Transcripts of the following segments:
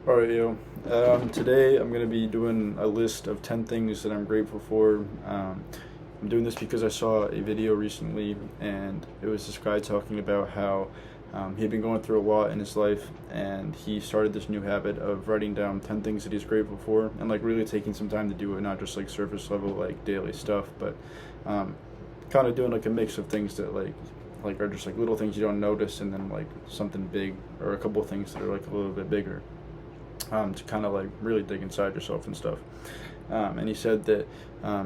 Alright, yo. Today I'm going to be doing a list of 10 things that I'm grateful for. I'm doing this because I saw a video recently, and it was this guy talking about how he had been going through a lot in his life, and he started this new habit of writing down 10 things that he's grateful for, and like really taking some time to do it, not just like surface level, like daily stuff, but kind of doing like a mix of things that like are just like little things you don't notice, and then like something big or a couple of things that are like a little bit bigger, to kind of like really dig inside yourself and stuff. And he said that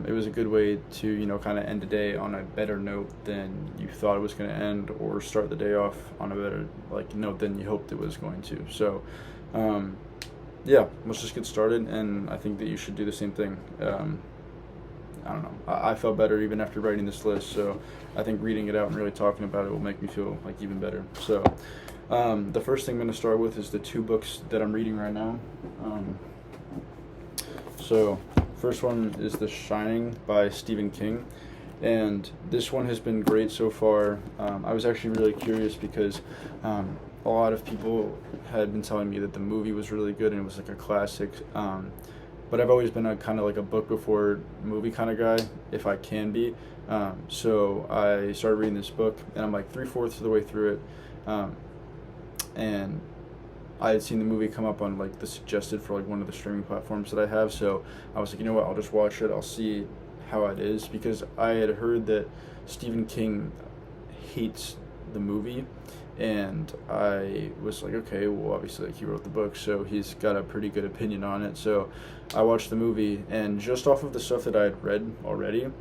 it was a good way to, kind of end the day on a better note than you thought it was going to end, or start the day off on a better like note than you hoped it was going to. So, yeah, let's just get started. And I think that you should do the same thing. I don't know. I felt better even after writing this list, so I think reading it out and really talking about it will make me feel like even better. So, the first thing I'm going to start with is the two books that I'm reading right now. So, first one is The Shining by Stephen King, and this one has been great so far. I was actually really curious because a lot of people had been telling me that the movie was really good and it was like a classic. But I've always been a kind of like a book before movie kind of guy, if I can be. So I started reading this book, and I'm like 3/4 of the way through it, and I had seen the movie come up on like the suggested for like one of the streaming platforms that I have. So I was like, you know what, I'll just watch it. I'll see how it is, because I had heard that Stephen King hates the movie, and I was like, okay, well, obviously, like, he wrote the book, so he's got a pretty good opinion on it. So I watched the movie, and just off of the stuff that I had read already,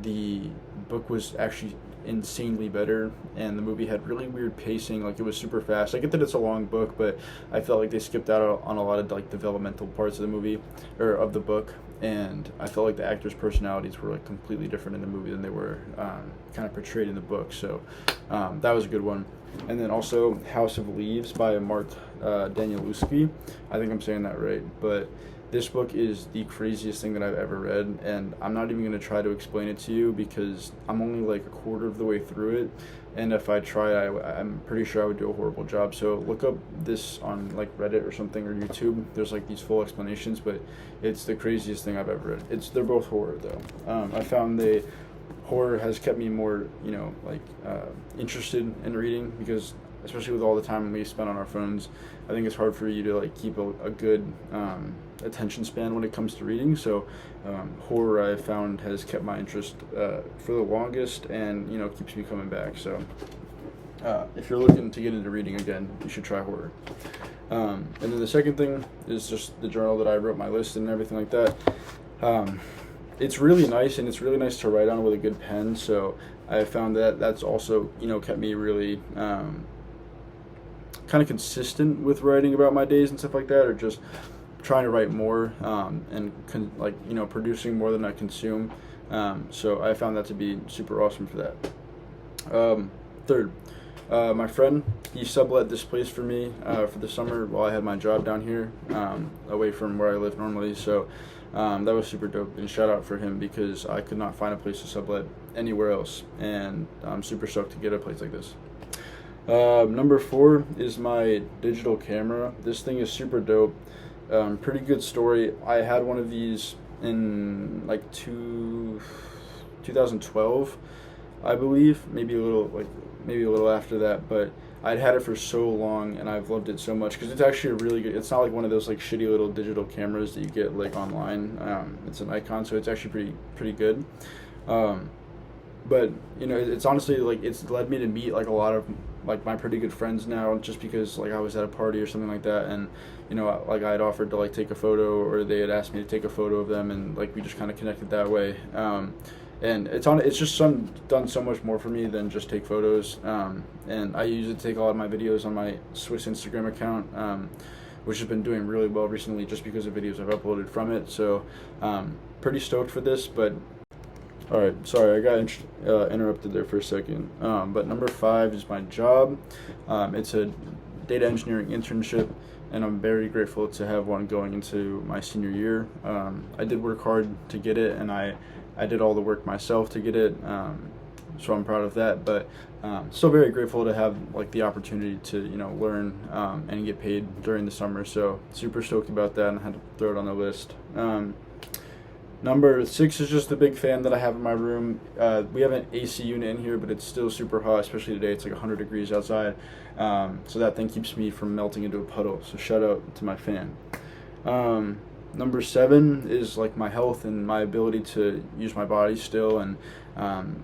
the book was actually insanely better, and the movie had really weird pacing. Like, it was super fast. I get that it's a long book, but I felt like they skipped out on a lot of like developmental parts of the movie, or of the book, and I felt like the actors' personalities were like completely different in the movie than they were kind of portrayed in the book. So that was a good one. And then also House of Leaves by Mark Danielewski. I think I'm saying that right, but this book is the craziest thing that I've ever read, and I'm not even going to try to explain it to you because I'm only like a quarter of the way through it, and if I try, I'm pretty sure I would do a horrible job. So look up this on like Reddit or something, or YouTube. There's like these full explanations, but it's the craziest thing I've ever read. They're both horror though. I found the horror has kept me more, interested in reading, because especially with all the time we spend on our phones, I think it's hard for you to like keep a good attention span when it comes to reading. So horror, I found, has kept my interest for the longest, and keeps me coming back. So if you're looking to get into reading again, you should try horror. And then the second thing is just the journal that I wrote my list and everything like that. It's really nice, and it's really nice to write on with a good pen. So I found that that's also kept me really kind of consistent with writing about my days and stuff like that, or just trying to write more, and producing more than I consume. So I found that to be super awesome for that. Third, my friend, he sublet this place for me for the summer while I had my job down here, away from where I live normally. So that was super dope, and shout out for him, because I could not find a place to sublet anywhere else, and I'm super stoked to get a place like this. Number 4 is my digital camera. This thing is super dope. Pretty good story. I had one of these in like 2012, I believe, maybe a little after that, but I'd had it for so long, and I've loved it so much, because it's actually a really good, it's not like one of those like shitty little digital cameras that you get like online. It's an Icon, so it's actually pretty good. But it's honestly like, it's led me to meet like a lot of like my pretty good friends now, just because like I was at a party or something like that, and like I had offered to like take a photo, or they had asked me to take a photo of them, and like we just kind of connected that way. And it's just done so much more for me than just take photos. And I use it to take a lot of my videos on my Swiss Instagram account, which has been doing really well recently, just because of videos I've uploaded from it. So pretty stoked for this. But all right, sorry, I got interrupted there for a second. But number 5 is my job. It's a data engineering internship, and I'm very grateful to have one going into my senior year. I did work hard to get it, and I did all the work myself to get it. so I'm proud of that. But still very grateful to have like the opportunity to learn and get paid during the summer. So super stoked about that, and I had to throw it on the list. Number 6 is just the big fan that I have in my room. We have an AC unit in here, but it's still super hot, especially today. It's like 100 degrees outside. So that thing keeps me from melting into a puddle. So shout out to my fan. Number 7 is like my health and my ability to use my body still, and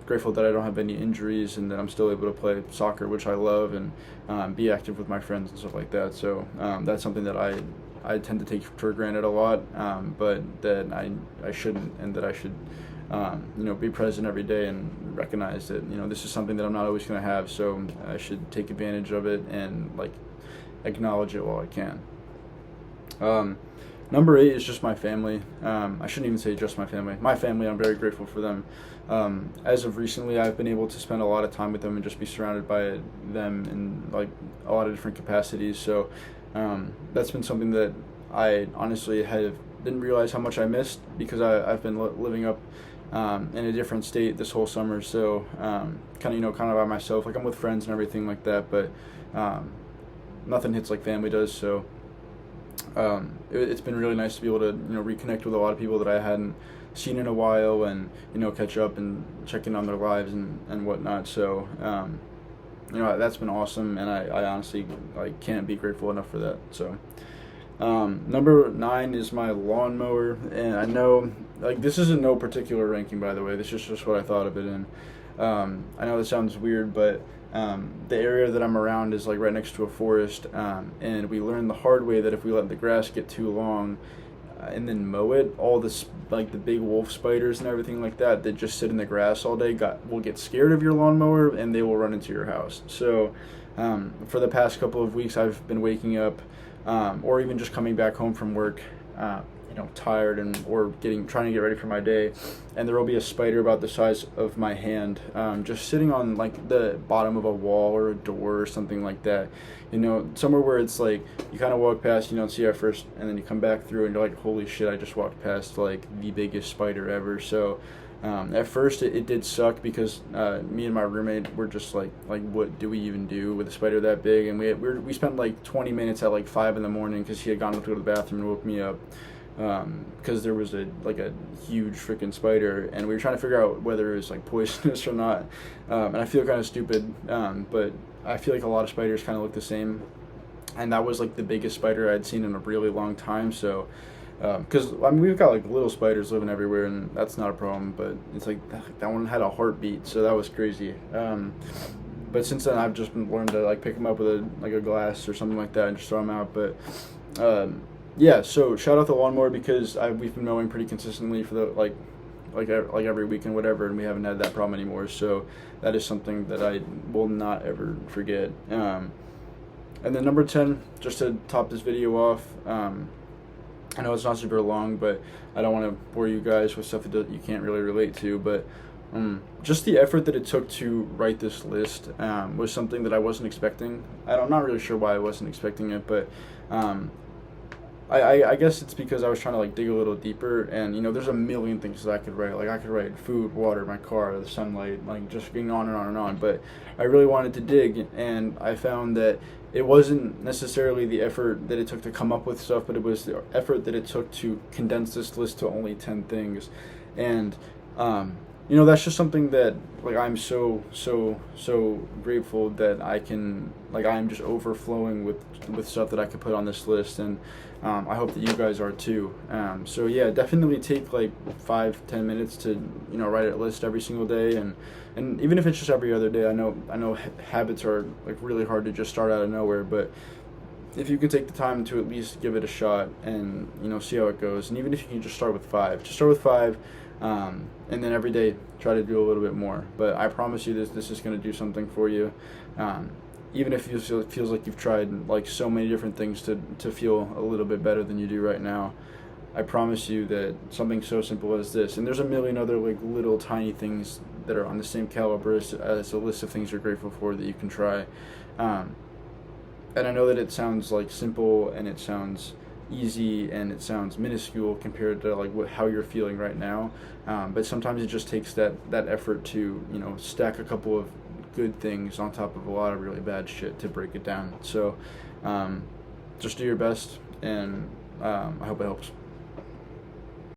grateful that I don't have any injuries and that I'm still able to play soccer, which I love, and be active with my friends and stuff like that. So that's something that I tend to take for granted a lot, but that I shouldn't, and that I should be present every day and recognize that this is something that I'm not always going to have, so I should take advantage of it and like acknowledge it while I can. Number 8 is just my family. I shouldn't even say just my family. My family, I'm very grateful for them. As of recently, I've been able to spend a lot of time with them and just be surrounded by them in like a lot of different capacities. So that's been something that I honestly didn't realize how much I missed, because I've been living up in a different state this whole summer. So kind of by myself. Like, I'm with friends and everything like that, but nothing hits like family does. So it's been really nice to be able to reconnect with a lot of people that I hadn't seen in a while, and catch up and check in on their lives and whatnot. So that's been awesome, and I honestly can't be grateful enough for that. So number 9 is my lawnmower, and I know this is in no particular ranking, by the way. This is just what I thought of it in. I know that sounds weird, but the area that I'm around is right next to a forest, and we learned the hard way that if we let the grass get too long and then mow it, all this the big wolf spiders and everything like that just sit in the grass all day will get scared of your lawnmower, and they will run into your house. So for the past couple of weeks, I've been waking up or even just coming back home from work tired or trying to get ready for my day, and there will be a spider about the size of my hand just sitting on the bottom of a wall or a door or something like that, somewhere where it's you kind of walk past, you don't see it at first, and then you come back through and you're like, holy shit, I just walked past the biggest spider ever. So at first it did suck, because me and my roommate were just like what do we even do with a spider that big? And we spent 20 minutes at 5 in the morning, because he had gone to go to the bathroom and woke me up, because there was a huge freaking spider, and we were trying to figure out whether it was poisonous or not. And I feel kind of stupid, but I feel a lot of spiders kind of look the same, and that was the biggest spider I'd seen in a really long time. So because we've got little spiders living everywhere, and that's not a problem, but it's that one had a heartbeat, so that was crazy. But since then, I've just been learned to pick them up with a glass or something like that and just throw them out. But yeah, so shout out the lawnmower, because we've been mowing pretty consistently for the every week and whatever, and we haven't had that problem anymore. So that is something that I will not ever forget. And then number 10, just to top this video off, I know it's not super long, but I don't want to bore you guys with stuff that you can't really relate to, but just the effort that it took to write this list was something that I wasn't expecting. I'm not really sure why I wasn't expecting it, but I guess it's because I was trying to dig a little deeper, and there's a million things that I could write. I could write food, water, my car, the sunlight, just going on and on and on. But I really wanted to dig, and I found that it wasn't necessarily the effort that it took to come up with stuff, but it was the effort that it took to condense this list to only 10 things. And that's just something that I'm so grateful that I can I'm just overflowing with stuff that I could put on this list, and I hope that you guys are too. So yeah, definitely take 5-10 minutes to write a list every single day, and even if it's just every other day. I know habits are really hard to just start out of nowhere, but if you can take the time to at least give it a shot and see how it goes, and even if you can just start with 5, and then every day try to do a little bit more. But I promise you this is going to do something for you, even if it feels like you've tried so many different things to feel a little bit better than you do right now. I promise you that something so simple as this, and there's a million other little tiny things that are on the same caliber as a list of things you're grateful for that you can try. And I know that it sounds simple, and it sounds easy and it sounds minuscule compared to like how you're feeling right now. But sometimes it just takes that effort to, you know, stack a couple of good things on top of a lot of really bad shit to break it down. So just do your best, and I hope it helps.